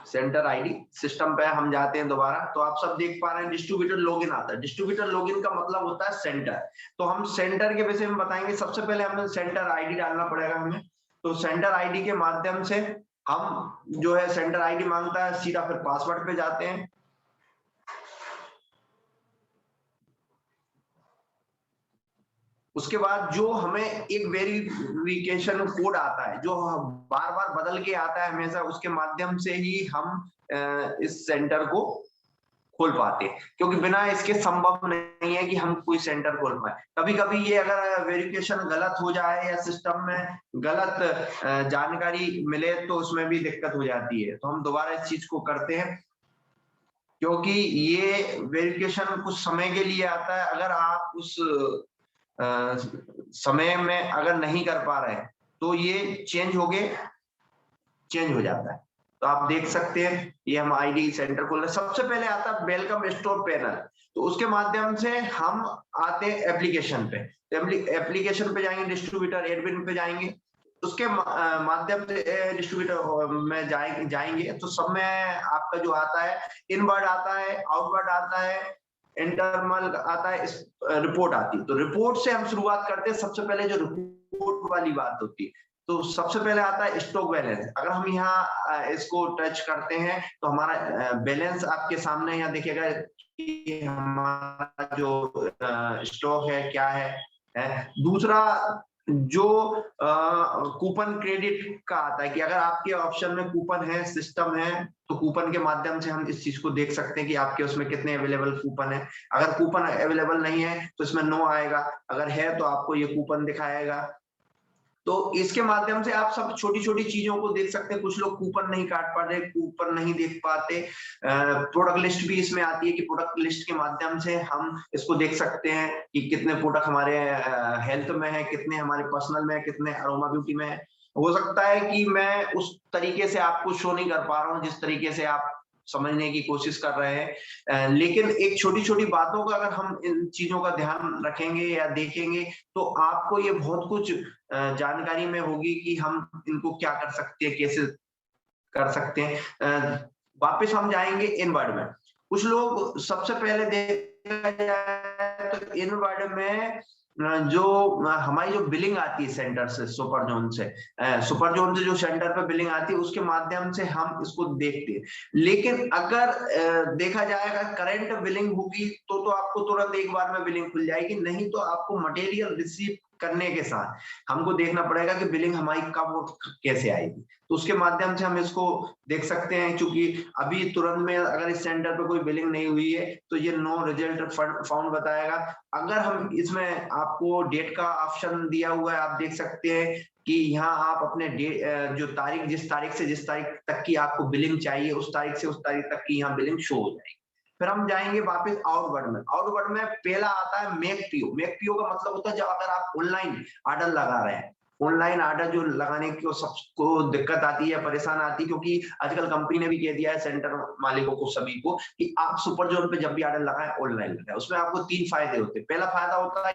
Centre ID system पे हम जाते हैं दोबारा, तो आप सब देख पा रहे हैं डिस्ट्रीब्यूटर लॉगिन आता है। डिस्ट्रीब्यूटर लॉगिन का मतलब होता है सेंटर। तो हम सेंटर के विषय में बताएंगे। सबसे पहले हमें सेंटर आईडी डालना पड़ेगा हमें। तो सेंटर आईडी के माध्यम से हम जो है सेंटर आईडी मांगता है, सीधा फिर पासवर्ड पे जाते हैं। उसके बाद जो हमें एक वेरिफिकेशन कोड आता है जो बार बार बदल के आता है हमेशा, उसके माध्यम से ही हम इस सेंटर को खोल पाते हैं, क्योंकि बिना इसके संभव नहीं है कि हम कोई सेंटर खोल पाए। कभी कभी ये अगर वेरिफिकेशन गलत हो जाए या सिस्टम में गलत जानकारी मिले तो उसमें भी दिक्कत हो जाती है। तो हम दोबारा इस चीज को करते हैं, क्योंकि ये वेरिफिकेशन कुछ समय के लिए आता है। अगर आप उस समय में अगर नहीं कर पा रहे हैं तो ये चेंज हो जाता है। तो आप देख सकते हैं ये हम आईडी सेंटर खोल रहे। सबसे पहले आता है वेलकम स्टोर पैनल। तो उसके माध्यम से हम आते हैं एप्लीकेशन पे। एप्लीकेशन पे जाएंगे, डिस्ट्रीब्यूटर एडमिन पे जाएंगे, उसके माध्यम से डिस्ट्रीब्यूटर में जाएंगे तो सब में आपका जो आता है इनवर्ड आता है, आउटवर्ड आता है, इंटरनल आता है, रिपोर्ट आती है। तो रिपोर्ट से हम शुरुआत करते हैं। सबसे पहले जो रिपोर्ट वाली बात होती है, तो सबसे पहले आता है स्टॉक बैलेंस। अगर हम यहाँ इसको टच करते हैं तो हमारा बैलेंस आपके सामने यहाँ देखिएगा कि हमारा जो स्टॉक है क्या है। दूसरा जो कूपन क्रेडिट का आता है कि अगर आपके ऑप्शन में कूपन है, सिस्टम है, तो कूपन के माध्यम से हम इस चीज को देख सकते हैं कि आपके उसमें कितने अवेलेबल कूपन है। अगर कूपन अवेलेबल नहीं है तो इसमें नो आएगा, अगर है तो आपको ये कूपन दिखाएगा। तो इसके माध्यम से आप सब छोटी छोटी चीजों को देख सकते हैं। कुछ लोग कूपन नहीं काट पा रहे, कूपन नहीं देख पाते। प्रोडक्ट लिस्ट भी इसमें आती है कि प्रोडक्ट लिस्ट के माध्यम से हम इसको देख सकते हैं कि कितने प्रोडक्ट हमारे हेल्थ में है, कितने हमारे पर्सनल में है, कितने अरोमा ब्यूटी में है। हो सकता है कि मैं उस तरीके से आपको शो नहीं कर पा रहा हूँ जिस तरीके से आप समझने की कोशिश कर रहे हैं, लेकिन एक छोटी छोटी बातों का अगर हम इन चीजों का ध्यान रखेंगे या देखेंगे तो आपको ये बहुत कुछ जानकारी में होगी कि हम इनको क्या कर सकते हैं, कैसे कर सकते हैं। वापस हम जाएंगे इनवर्ड में। कुछ लोग सबसे पहले देखा जाए तो इनवर्ड में जो हमारी जो बिलिंग आती है सेंटर से, सुपर जोन से जो सेंटर पे बिलिंग आती है उसके माध्यम से हम इसको देखते हैं। लेकिन अगर देखा जाएगा करंट बिलिंग होगी तो आपको तुरंत एक बार में बिलिंग खुल जाएगी, नहीं तो आपको मटेरियल रिसीव करने के साथ हमको देखना पड़ेगा कि बिलिंग हमारी कब और कैसे आएगी। तो उसके माध्यम से हम इसको देख सकते हैं। क्योंकि अभी तुरंत में अगर इस सेंटर पे कोई बिलिंग नहीं हुई है तो ये नो रिजल्ट फाउंड बताएगा। अगर हम इसमें आपको डेट का ऑप्शन दिया हुआ है, आप देख सकते हैं कि यहाँ आप अपने जो तारीख, जिस तारीख से जिस तारीख तक की आपको बिलिंग चाहिए उस तारीख से उस तारीख तक की यहाँ बिलिंग शो हो जाएगी। फिर हम जाएंगे वापस आउटवर्ड में। आउटवर्ड में पहला आता है मेक पीओ। मेक पीओ का मतलब होता है जब अगर आप ऑनलाइन ऑर्डर लगा रहे हैं, ऑनलाइन ऑर्डर जो लगाने की सबको दिक्कत आती है, परेशान आती है, क्योंकि आजकल कंपनी ने भी कह दिया है सेंटर मालिकों को, सभी को, कि आप सुपर जोन पे जब भी ऑर्डर लगाएं ऑनलाइन लगाएं। उसमें आपको 3 फायदे होते हैं। पहला फायदा होता है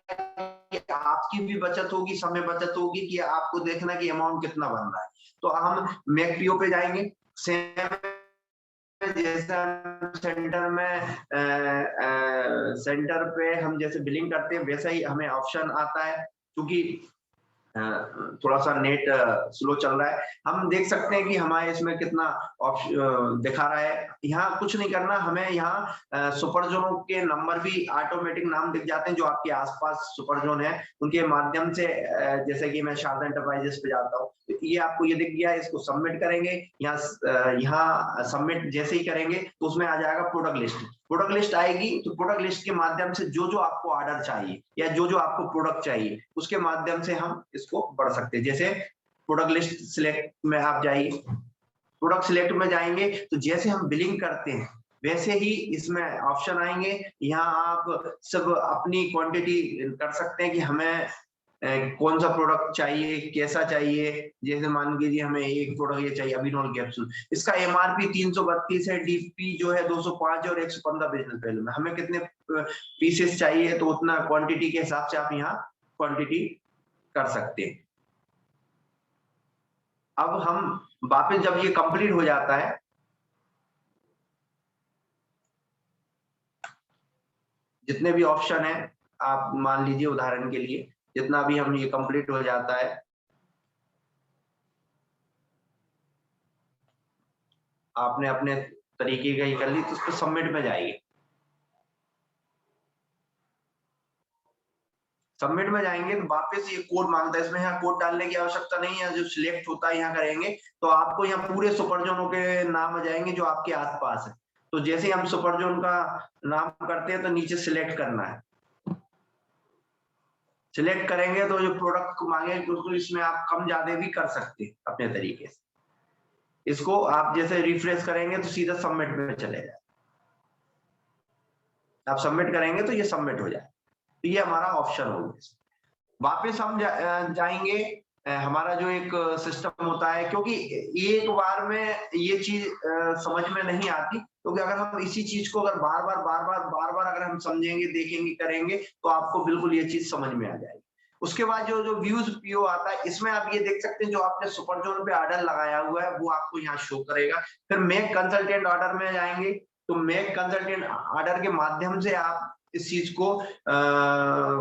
कि आपकी भी बचत होगी, समय बचत होगी कि आपको देखना कि अमाउंट कितना बन रहा है। तो हम मेक पीओ पे जाएंगे। सेम जैसे सेंटर पे हम जैसे बिलिंग करते हैं वैसा ही हमें ऑप्शन आता है। क्योंकि थोड़ा सा नेट स्लो चल रहा है, हम देख सकते हैं कि हमारे इसमें कितना दिखा रहा है। यहाँ कुछ नहीं करना हमें, यहाँ सुपर जोन के नंबर भी ऑटोमेटिक नाम दिख जाते हैं जो आपके आसपास सुपर जोन है उनके माध्यम से। जैसे कि मैं शारदा एंटरप्राइजेस पे जाता हूँ तो ये आपको ये दिख गया, इसको सबमिट करेंगे। यहाँ सबमिट जैसे ही करेंगे तो उसमें आ जाएगा प्रोडक्ट लिस्ट। प्रोडक्ट लिस्ट आएगी तो प्रोडक्ट लिस्ट के माध्यम से जो जो आपको ऑर्डर चाहिए या जो जो आपको प्रोडक्ट चाहिए उसके माध्यम से हम इसको बढ़ सकते हैं। जैसे प्रोडक्ट लिस्ट सिलेक्ट में आप जाइए, प्रोडक्ट सिलेक्ट में जाएंगे तो जैसे हम बिलिंग करते हैं वैसे ही इसमें ऑप्शन आएंगे। यहाँ आप सब अपनी क्वांटिटी कर सकते हैं कि हमें कौन सा प्रोडक्ट चाहिए, कैसा चाहिए। जैसे मान लीजिए हमें एक प्रोडक्ट ये चाहिए अभिनॉल कैप्सूल, इसका एमआरपी 332 है, डीपी जो है 205 और 115 बिजनेस वैल्यू में। हमें कितने पीसेस चाहिए तो उतना क्वांटिटी के हिसाब से आप यहाँ क्वांटिटी कर सकते हैं। अब हम वापस जब ये कंप्लीट हो जाता है जितने भी ऑप्शन है, आप मान लीजिए उदाहरण के लिए जितना भी हम ये कंप्लीट हो जाता है, आपने अपने तरीके का ये कर ली, तो उस पर सबमिट में जाइए। सबमिट में जाएंगे तो वापस ये कोड मांगता है, इसमें यहाँ कोड डालने की आवश्यकता नहीं है, जो सिलेक्ट होता है यहाँ करेंगे तो आपको यहाँ पूरे सुपर जोनों के नाम आ जाएंगे जो आपके आसपास है। तो जैसे ही हम सुपर जोन का नाम करते हैं तो नीचे सिलेक्ट करना है। सिलेक्ट करेंगे तो जो प्रोडक्ट को मांगेंगे उसको इसमें आप कम ज्यादा भी कर सकते हैं अपने तरीके से। इसको आप जैसे रिफ्रेश करेंगे तो सीधा सबमिट में चले जाए। आप सबमिट करेंगे तो ये सबमिट हो जाए। तो ये हमारा ऑप्शन हो गया। वापस हम जाएंगे, हमारा जो एक सिस्टम होता है, क्योंकि एक बार में ये चीज समझ में नहीं आती, क्योंकि अगर हम इसी चीज को अगर बार बार अगर हम समझेंगे, देखेंगे, करेंगे तो आपको बिल्कुल ये चीज समझ में आ जाएगी। उसके बाद जो जो व्यूज पीओ आता है, इसमें आप ये देख सकते हैं जो आपने सुपर जोन पे ऑर्डर लगाया हुआ है वो आपको यहाँ शो करेगा। फिर मेक कंसल्टेंट ऑर्डर में जाएंगे तो मेक कंसल्टेंट ऑर्डर के माध्यम से आप इस चीज को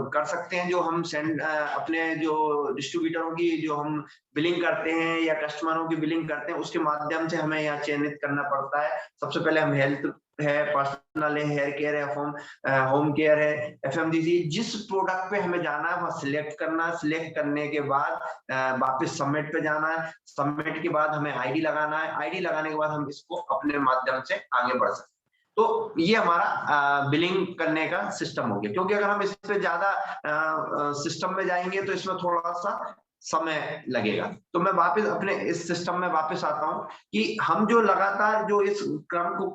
कर सकते हैं। जो हम अपने जो डिस्ट्रीब्यूटरों की जो हम बिलिंग करते हैं या कस्टमरों की बिलिंग करते हैं, उसके माध्यम से हमें यहाँ चयनित करना पड़ता है। सबसे पहले हम हेल्थ है, पर्सनल है, हेयर केयर है, होम केयर है, एफएमजीसी, जिस प्रोडक्ट पे हमें जाना है वह सिलेक्ट करना है। सिलेक्ट करने के बाद वापस सबमिट पे जाना है। सबमिट के बाद हमें आईडी लगाना है। आईडी लगाने के बाद हम इसको अपने माध्यम से आगे बढ़ सकते हैं। तो ये हमारा बिलिंग करने का सिस्टम हो गया। क्योंकि अगर हम इस पे ज्यादा सिस्टम में जाएंगे तो इसमें थोड़ा सा समय लगेगा। तो मैं वापस अपने इस सिस्टम में वापस आता हूं कि हम जो लगातार जो इस क्रम को